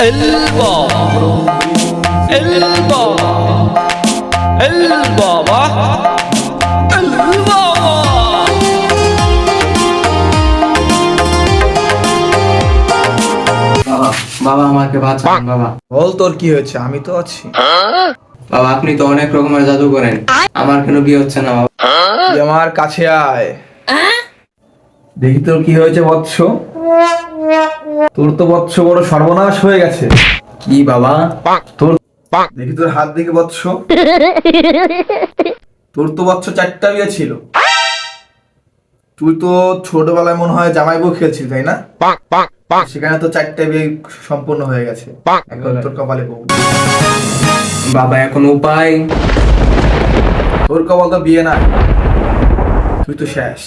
البابا البابا البابا البابا বাবা বাবা আমাকে বাঁচান বাবা। বল তোর কি হয়েছে, আমি তো আছি। বাবা আপনি তো অনেক রকমের জাদু করেন, আমার কেন বিয়ে হচ্ছে না বাবা? তুই আমার কাছে আয়, দেখি তোর কি হয়েছে বৎস। তোর তো বৎস বড় সর্বনাশ হয়ে গেছে। কি বাবা? তোর দেখি তোর হাত দেখে বৎস, তোর তো বৎস 4টা বিয়ে ছিল। তুই তো ছোটবেলায় মনে হয় জামাই বউ খেলছিস তাই না? সেখানে তো 4টা বিয়ে সম্পূর্ণ হয়ে গেছে। এখন তোর কপালে বউ। বাবা এখন উপায়? তোর কপাল তো বিয়ে না, তুই তো শেষ।